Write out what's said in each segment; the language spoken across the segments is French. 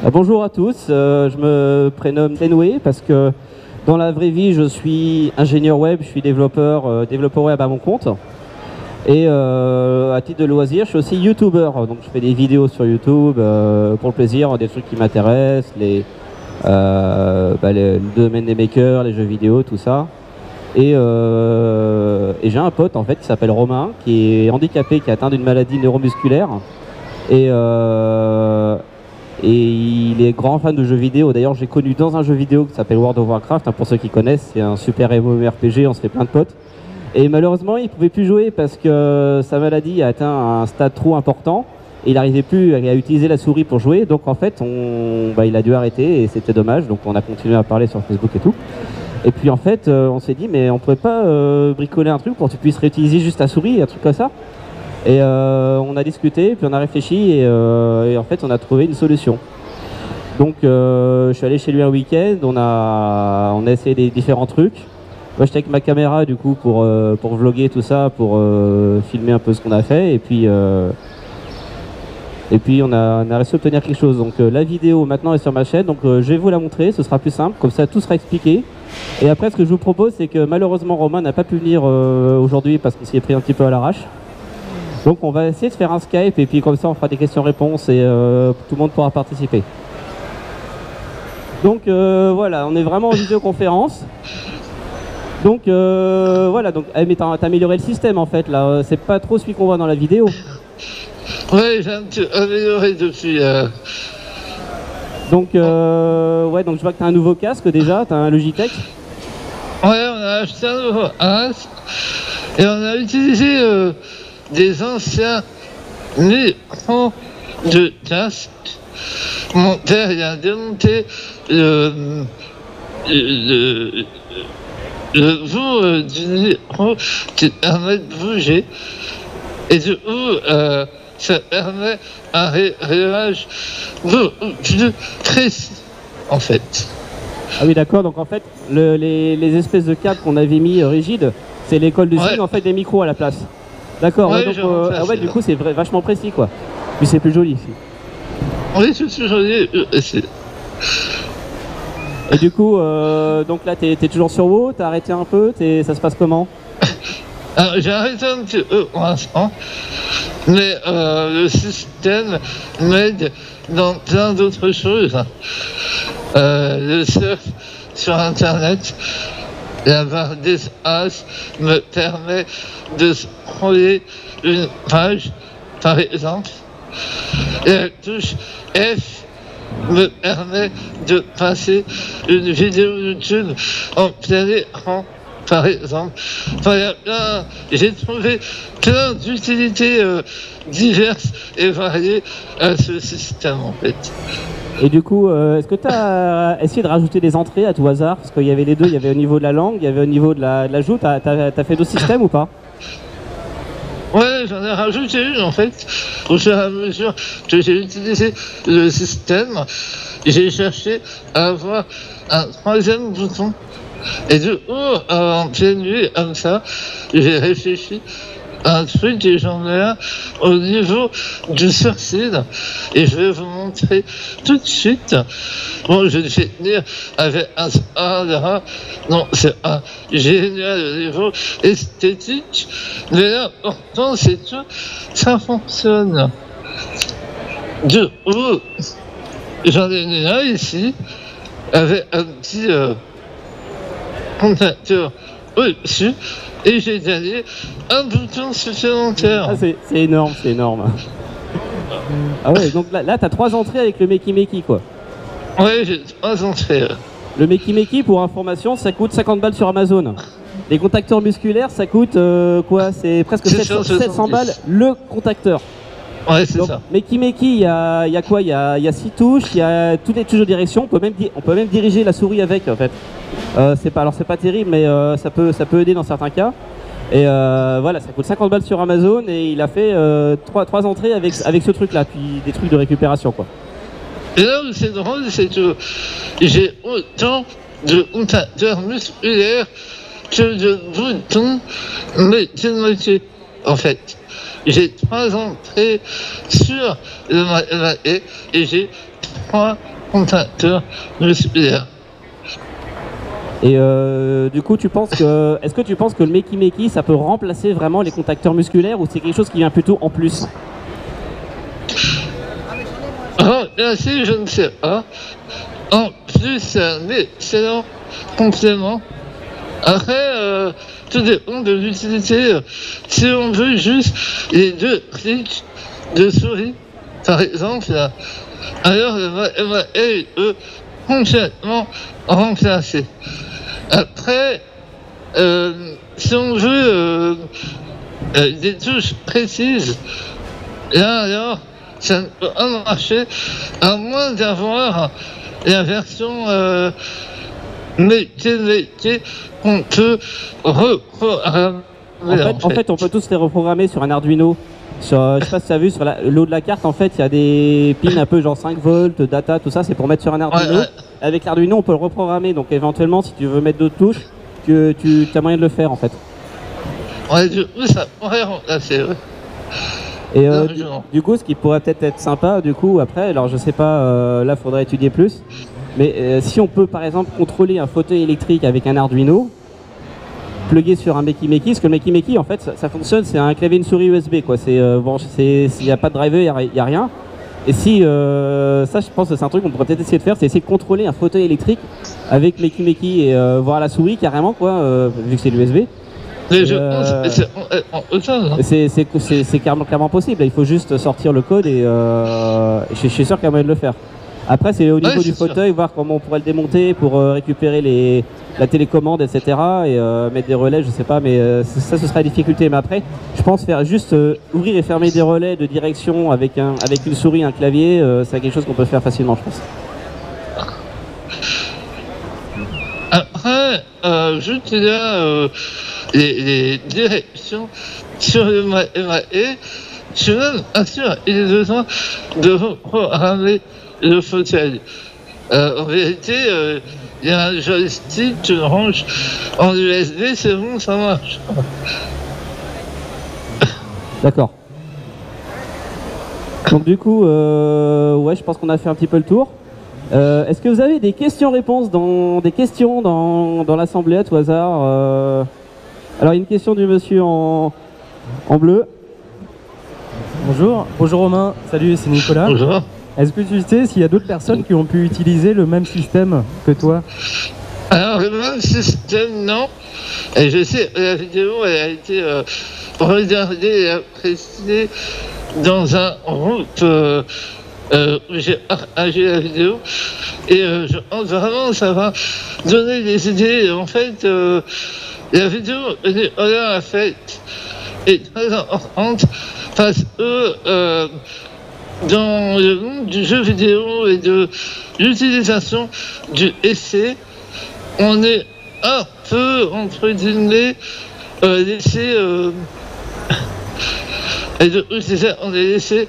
Bonjour à tous, je me prénomme Tenway parce que dans la vraie vie je suis ingénieur web, je suis développeur web à mon compte. Et à titre de loisir, je suis aussi youtubeur, donc je fais des vidéos sur YouTube pour le plaisir, des trucs qui m'intéressent, le domaine des makers, les jeux vidéo, tout ça. Et j'ai un pote en fait qui s'appelle Romain, qui est handicapé, qui est atteint d'une maladie neuromusculaire. Et il est grand fan de jeux vidéo. D'ailleurs, j'ai connu dans un jeu vidéo qui s'appelle World of Warcraft. Pour ceux qui connaissent, c'est un super MMORPG, on se fait plein de potes. Et malheureusement, il ne pouvait plus jouer parce que sa maladie a atteint un stade trop important. Et il n'arrivait plus à utiliser la souris pour jouer. Donc en fait, il a dû arrêter et c'était dommage. Donc on a continué à parler sur Facebook et tout. Et puis en fait, on s'est dit, mais on pourrait pas bricoler un truc pour que tu puisses réutiliser juste ta souris, un truc comme ça. Et on a discuté, puis on a réfléchi et en fait on a trouvé une solution. Donc je suis allé chez lui un week-end, on a essayé des différents trucs. Moi j'étais avec ma caméra du coup pour vlogger tout ça, pour filmer un peu ce qu'on a fait. Et puis on a réussi à obtenir quelque chose. Donc la vidéo maintenant est sur ma chaîne, donc je vais vous la montrer, ce sera plus simple, comme ça tout sera expliqué. Et après ce que je vous propose c'est que malheureusement Romain n'a pas pu venir aujourd'hui parce qu'il s'y est pris un petit peu à l'arrache. Donc on va essayer de faire un Skype et puis comme ça on fera des questions-réponses et tout le monde pourra participer. Donc voilà, on est vraiment en vidéoconférence. Donc voilà, donc mais t'as amélioré le système en fait là, c'est pas trop celui qu'on voit dans la vidéo. Ouais, j'ai un petit amélioré depuis. Donc ouais, donc je vois que t'as un nouveau casque déjà, t'as un Logitech. Ouais, on a acheté un nouveau casque et on a utilisé des anciens micros de casque. Mon père il a démonté le bout du micro qui permet de bouger et du coup ça permet un réglage beaucoup plus précis en fait. Ah oui d'accord, donc en fait les espèces de câbles qu'on avait mis rigides, c'est l'école de signe en fait des micros à la place. D'accord, ouais, donc du coup c'est vachement précis quoi. Puis c'est plus joli ici. Oui, c'est plus joli. Et du coup, donc là t'es toujours sur WoW, t'as arrêté un peu, ça se passe comment? Alors j'ai arrêté un petit peu pour l'instant, mais le système m'aide dans plein d'autres choses. Le surf sur internet, la barre d'espace me permet de scroller une page, par exemple. Et la touche F me permet de passer une vidéo YouTube en plein écran, par exemple. Enfin, j'ai trouvé plein d'utilités diverses et variées à ce système en fait. Et du coup, est-ce que tu as essayé de rajouter des entrées à tout hasard? Parce qu'il y avait les deux, il y avait au niveau de la langue, il y avait au niveau de la joue. T'as fait d'autres systèmes ou pas? Ouais, j'en ai rajouté une en fait. Au fur et à mesure que j'ai utilisé le système, j'ai cherché à avoir un troisième bouton. Et du coup, en pleine nuit, comme ça, j'ai réfléchi à un truc et j'en ai un au niveau du sourcil. Et je vais vous montrer tout de suite. Bon, je vais finir avec un sparadrap. Non, c'est un génial au niveau esthétique. Mais l'important, c'est que ça fonctionne. Du coup, j'en ai mis un ici, avec un petit contacteur au-dessus, et j'ai gagné un bouton supplémentaire. Ah, c'est énorme, c'est énorme. Ah ouais, donc là t'as 3 entrées avec le Makey Makey quoi. Ouais, j'ai 3 entrées. Le Makey Makey, pour information, ça coûte 50 balles sur Amazon. Les contacteurs musculaires, ça coûte quoi? C'est presque 700 balles le contacteur. Ouais, c'est ça. Makey Makey, il y a quoi? Il y a 6 touches, il y a toutes les touches de direction. On peut même diriger la souris avec en fait. C'est pas terrible, mais ça peut aider dans certains cas. Et voilà, ça coûte 50 balles sur Amazon et il a fait 3 entrées avec ce truc là, puis des trucs de récupération quoi. Et là où c'est drôle, c'est que j'ai autant de contacteurs musculaires que de boutons mécaniques en fait. J'ai 3 entrées sur le matériel et j'ai 3 contacteurs musculaires. Et du coup, est-ce que tu penses que le Meki ça peut remplacer vraiment les contacteurs musculaires ou c'est quelque chose qui vient plutôt en plus? Merci, je ne sais pas. En plus, c'est un excellent complément. Après, tout dépend de l'utilité. Si on veut juste les 2 clics de souris, par exemple, alors elle peut complètement remplacer. Après, si on veut des touches précises, là alors, ça ne peut pas marcher, à moins d'avoir la version métier qu'on peut reprogrammer. En fait, on peut tous les reprogrammer sur un Arduino. Je sais pas si tu as vu, sur le haut de la carte, en fait, il y a des pins un peu genre 5 volts, data, tout ça, c'est pour mettre sur un Arduino. Ouais. Avec l'Arduino, on peut le reprogrammer, donc éventuellement, si tu veux mettre d'autres touches, tu as moyen de le faire, en fait. Ouais, du coup, ça pourrait remplacer, ouais. Et du coup, ce qui pourrait peut-être être sympa, du coup, après, alors je sais pas, là, faudrait étudier plus, mais si on peut, par exemple, contrôler un fauteuil électrique avec un Arduino, plugué sur un Meki, parce que le Meki, en fait, ça fonctionne, c'est un clavier et une souris USB, quoi. Bon, s'il n'y a pas de driver, il n'y a rien. Et si, ça, je pense que c'est un truc qu'on pourrait peut-être essayer de faire, c'est essayer de contrôler un fauteuil électrique avec Meki et voir la souris carrément, quoi, vu que c'est l'USB. Mais je pense que c'est clairement possible. Il faut juste sortir le code et je suis sûr qu'il y a moyen de le faire. Après, c'est au niveau du fauteuil, voir comment on pourrait le démonter pour récupérer la télécommande, etc. et mettre des relais, je sais pas, mais ça, ce sera la difficulté. Mais après, je pense faire juste ouvrir et fermer des relais de direction avec une souris, un clavier, c'est quelque chose qu'on peut faire facilement, je pense. Après, juste là, les directions sur le MAE, je suis même sûr qu'il est besoin de reprogrammer le fauteuil. En vérité, il y a un joystick, tu le ranges en USB, c'est bon, ça marche. D'accord. Donc du coup, ouais, je pense qu'on a fait un petit peu le tour. Est-ce que vous avez des questions-réponses dans l'assemblée à tout hasard Alors, il y a une question du monsieur en bleu. Bonjour Romain, salut, c'est Nicolas. Bonjour. Est-ce que tu sais s'il y a d'autres personnes qui ont pu utiliser le même système que toi? Alors, le même système, non. Et je sais, la vidéo, elle a été regardée et appréciée dans un groupe où j'ai partagé la vidéo. Et je pense vraiment que ça va donner des idées. En fait, la vidéo que Nicolas a faite est très importante parce que dans le monde du jeu vidéo et de l'utilisation du essai, on est un peu, entre guillemets, laissé, et de coup, c'est ça, on est laissé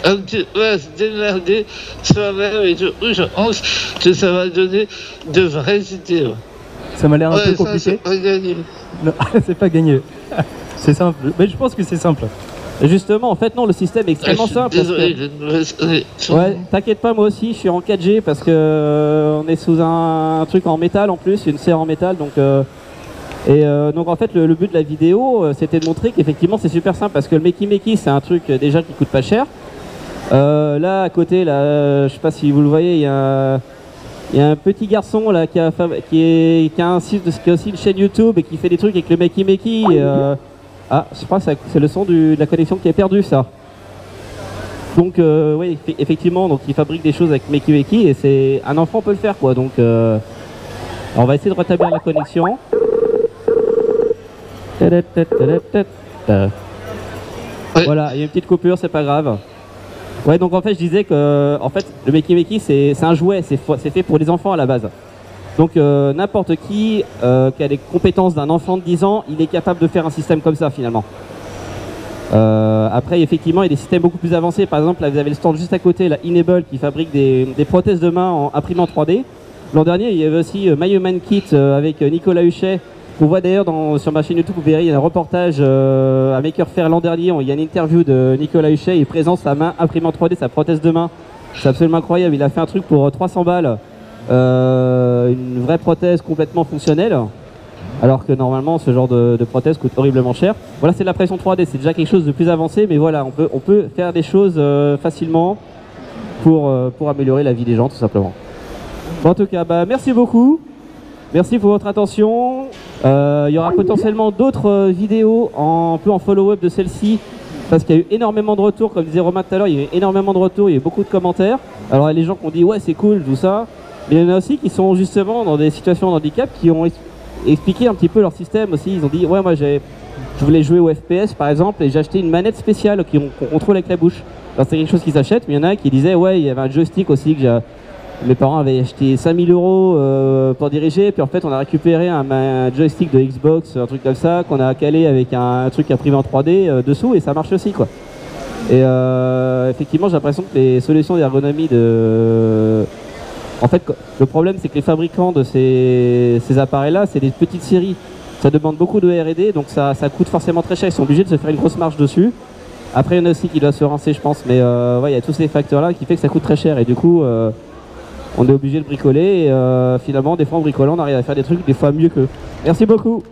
un petit peu à se démerder soi-même, et de coup, je pense que ça va donner de vraies idées. Ouais. Ça m'a l'air un peu compliqué. C'est pas gagné. Non, c'est pas gagné. C'est simple, mais je pense que c'est simple. Justement, en fait, non, le système est extrêmement simple. Désolé, j'ai une mauvaise connexion. Ouais, t'inquiète pas, moi aussi, je suis en 4G parce que on est sous un truc en métal en plus, une serre en métal, donc donc en fait, le but de la vidéo, c'était de montrer qu'effectivement, c'est super simple parce que le Meki, c'est un truc déjà qui coûte pas cher. Là, à côté, là, je sais pas si vous le voyez, il y a un petit garçon là qui a aussi une chaîne YouTube et qui fait des trucs avec le Meki. Ah, je crois que c'est le son de la connexion qui est perdue, ça. Donc, oui, effectivement, donc il fabrique des choses avec Meki et un enfant peut le faire, quoi. Donc, on va essayer de rétablir la connexion. Voilà, il y a une petite coupure, c'est pas grave. Ouais, donc en fait, je disais que le Meki, c'est un jouet, c'est fait pour les enfants à la base. Donc n'importe qui a les compétences d'un enfant de 10 ans, il est capable de faire un système comme ça finalement. Après, effectivement, il y a des systèmes beaucoup plus avancés. Par exemple, là, vous avez le stand juste à côté, la Enable, qui fabrique des prothèses de main en imprimant 3D. L'an dernier, il y avait aussi My Human Kit avec Nicolas Huchet, qu'on voit d'ailleurs sur ma chaîne YouTube. Vous verrez, il y a un reportage à Maker Faire l'an dernier. Il y a une interview de Nicolas Huchet, il présente sa main imprimée en 3D, sa prothèse de main C'est absolument incroyable. Il a fait un truc pour 300 balles, une vraie prothèse complètement fonctionnelle. Alors que normalement ce genre de prothèse coûte horriblement cher. Voilà, c'est de la pression 3D, c'est déjà quelque chose de plus avancé, mais voilà, on peut faire des choses facilement pour améliorer la vie des gens tout simplement. Bon, en tout cas, bah, merci beaucoup, merci pour votre attention. Il y aura potentiellement d'autres vidéos un peu en follow-up de celle-ci, parce qu'il y a eu énormément de retours, comme disait Romain tout à l'heure, il y a eu énormément de retours, il y a eu beaucoup de commentaires. Alors il y a les gens qui ont dit ouais c'est cool, tout ça, mais il y en a aussi qui sont justement dans des situations de handicap, qui ont expliqué un petit peu leur système aussi. Ils ont dit ouais moi je voulais jouer au FPS par exemple et j'ai acheté une manette spéciale qu'on contrôle avec la bouche. Alors c'est quelque chose qu'ils achètent, mais il y en a qui disaient ouais il y avait un joystick aussi que mes parents avaient acheté 5000 € pour diriger, puis en fait on a récupéré un joystick de Xbox, un truc comme ça, qu'on a calé avec un truc imprimé en 3D dessous et ça marche aussi quoi. Et effectivement j'ai l'impression que les solutions d'ergonomie en fait, le problème, c'est que les fabricants de ces appareils-là, c'est des petites séries. Ça demande beaucoup de R&D, donc ça coûte forcément très cher. Ils sont obligés de se faire une grosse marge dessus. Après, il y en a aussi qui doivent se rincer, je pense. Mais ouais, il y a tous ces facteurs-là qui fait que ça coûte très cher. Et du coup, on est obligé de bricoler. Et finalement, des fois, en bricolant, on arrive à faire des trucs des fois mieux qu'eux. Merci beaucoup.